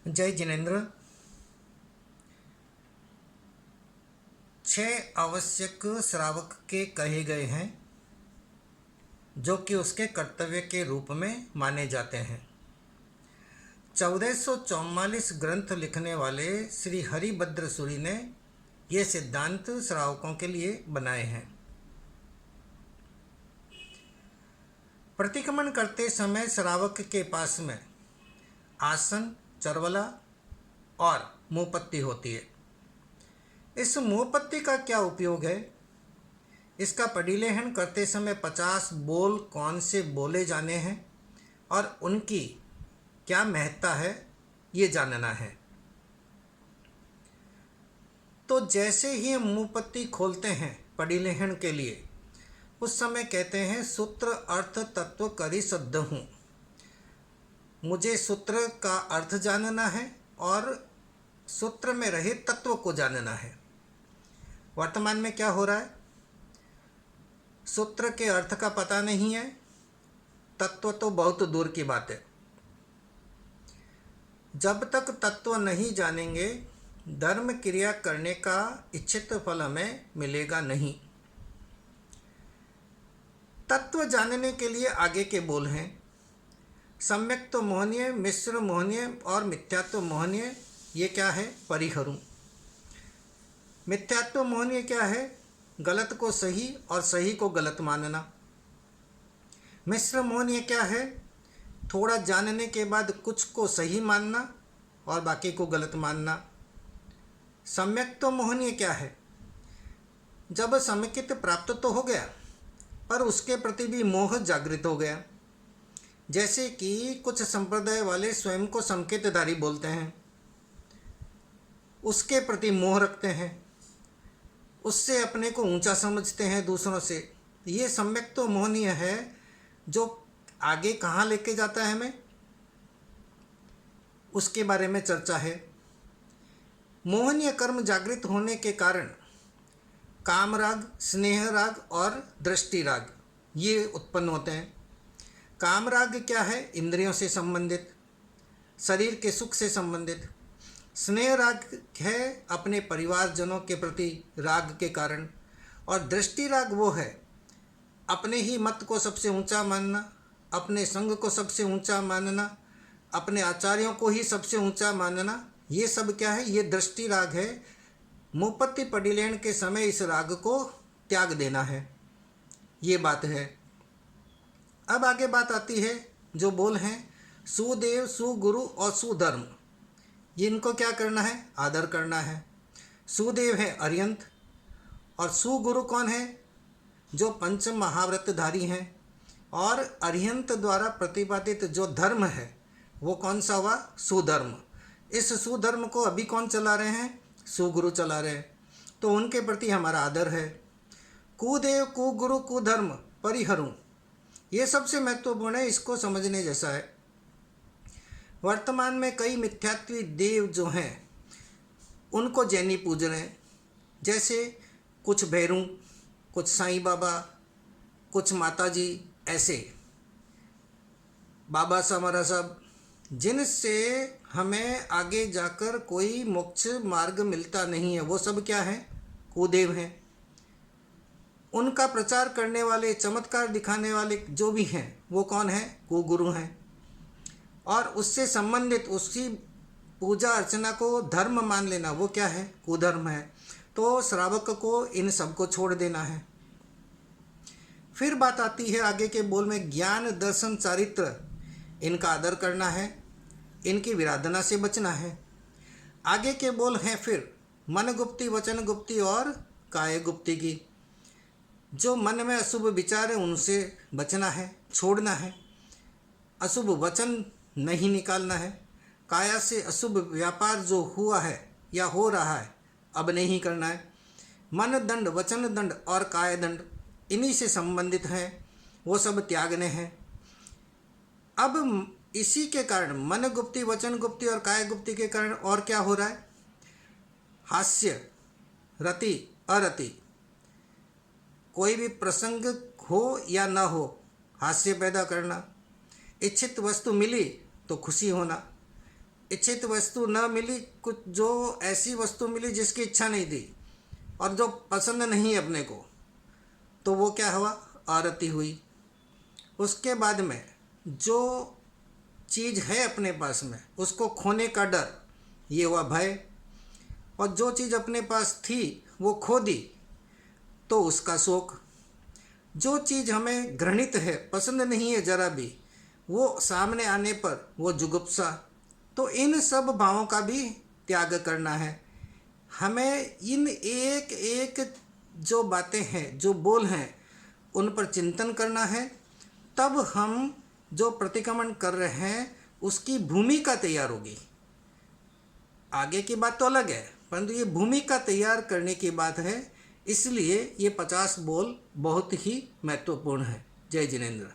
जय जिनेन्द्र। 6 आवश्यक श्रावक के कहे गए हैं जो कि उसके कर्तव्य के रूप में माने जाते हैं। 1444 ग्रंथ लिखने वाले श्री हरिभद्र सूरी ने ये सिद्धांत श्रावकों के लिए बनाए हैं। प्रतिक्रमण करते समय श्रावक के पास में आसन, चरवला और मुँहपत्ती होती है। इस मुँहपत्ती का क्या उपयोग है? इसका परिलेहन करते समय 50 बोल कौन से बोले जाने हैं और उनकी क्या महत्ता है, ये जानना है। तो जैसे ही हम मुँहपत्ती खोलते हैं परिलेहन के लिए, उस समय कहते हैं सूत्र अर्थ तत्व करी शुद्ध हूँ। मुझे सूत्र का अर्थ जानना है और सूत्र में रहे तत्व को जानना है। वर्तमान में क्या हो रहा है? सूत्र के अर्थ का पता नहीं है, तत्व तो बहुत दूर की बात है। जब तक तत्व नहीं जानेंगे, धर्म क्रिया करने का इच्छित फल हमें मिलेगा नहीं। तत्व जानने के लिए आगे के बोल हैं। सम्यक्त्व मोहनीय, मिश्र मोहनीय और मिथ्यात्व मोहनीय। ये क्या है? परिहरूं। मिथ्यात्व मोहनीय क्या है? गलत को सही और सही को गलत मानना। मिश्र मोहनीय क्या है? थोड़ा जानने के बाद कुछ को सही मानना और बाकी को गलत मानना। सम्यक्त्व मोहनीय क्या है? जब समेकित प्राप्त तो हो गया पर उसके प्रति भी मोह जागृत हो गया। जैसे कि कुछ संप्रदाय वाले स्वयं को संकेतधारी बोलते हैं, उसके प्रति मोह रखते हैं, उससे अपने को ऊंचा समझते हैं दूसरों से। ये सम्यक्त्व मोहनीय है जो आगे कहाँ लेके जाता है हमें, उसके बारे में चर्चा है। मोहनीय कर्म जागृत होने के कारण काम राग, स्नेह राग और दृष्टि राग ये उत्पन्न होते हैं। काम राग क्या है? इंद्रियों से संबंधित, शरीर के सुख से संबंधित। स्नेह राग है अपने परिवारजनों के प्रति राग के कारण। और दृष्टि राग वो है अपने ही मत को सबसे ऊंचा मानना, अपने संग को सबसे ऊंचा मानना, अपने आचार्यों को ही सबसे ऊंचा मानना। ये सब क्या है? ये दृष्टि राग है। मुँहपत्ती परिलेहन के समय इस राग को त्याग देना है, ये बात है। अब आगे बात आती है जो बोल हैं सुदेव, सुगुरु और सुधर्म। इनको क्या करना है? आदर करना है। सुदेव है अर्यंत और सुगुरु कौन है? जो पंच महाव्रतधारी हैं। और अर्यंत द्वारा प्रतिपादित जो धर्म है वो कौन सा हुआ? सुधर्म। इस सुधर्म को अभी कौन चला रहे हैं? सुगुरु चला रहे हैं, तो उनके प्रति हमारा आदर है। कुदेव, कुगुरु, कुधर्म, परिहरूं, ये सबसे महत्वपूर्ण है, इसको समझने जैसा है। वर्तमान में कई मिथ्यात्वी देव जो हैं उनको जैनी पूज रहे हैं। जैसे कुछ भैरू, कुछ साईं बाबा, कुछ माता जी, ऐसे बाबा साहब सब, जिनसे हमें आगे जाकर कोई मोक्ष मार्ग मिलता नहीं है, वो सब क्या है? कुदेव हैं। उनका प्रचार करने वाले, चमत्कार दिखाने वाले जो भी हैं वो कौन है? कुगुरु हैं। और उससे संबंधित उसकी पूजा अर्चना को धर्म मान लेना वो क्या है? कुधर्म है। तो श्रावक को इन सब को छोड़ देना है। फिर बात आती है आगे के बोल में ज्ञान, दर्शन, चारित्र, इनका आदर करना है, इनकी विराधना से बचना है। आगे के बोल हैं फिर मन गुप्ती, वचन गुप्ती और काय गुप्ती की। जो मन में अशुभ विचार है उनसे बचना है, छोड़ना है। अशुभ वचन नहीं निकालना है। काया से अशुभ व्यापार जो हुआ है या हो रहा है अब नहीं करना है। मन दंड, वचन दंड और काय दंड इन्हीं से संबंधित हैं, वो सब त्यागने हैं। अब इसी के कारण मन गुप्ती, वचन गुप्ती और काय गुप्ती के कारण और क्या हो रहा है? हास्य, रति, अरति, कोई भी प्रसंग हो या ना हो, हास्य पैदा करना। इच्छित वस्तु मिली तो खुशी होना, इच्छित वस्तु न मिली, कुछ जो ऐसी वस्तु मिली जिसकी इच्छा नहीं थी और जो पसंद नहीं अपने को, तो वो क्या हुआ, आरती हुई। उसके बाद में जो चीज़ है अपने पास में उसको खोने का डर, ये हुआ भय। और जो चीज़ अपने पास थी वो खो दी तो उसका शोक। जो चीज़ हमें घृणित है, पसंद नहीं है जरा भी, वो सामने आने पर वो जुगुप्सा। तो इन सब भावों का भी त्याग करना है हमें। इन एक एक जो बातें हैं, जो बोल हैं, उन पर चिंतन करना है। तब हम जो प्रतिक्रमण कर रहे हैं उसकी भूमिका तैयार होगी। आगे की बात तो अलग है, परंतु ये भूमिका तैयार करने की बात है। इसलिए ये 50 बोल बहुत ही महत्वपूर्ण है। जय जिनेंद्र।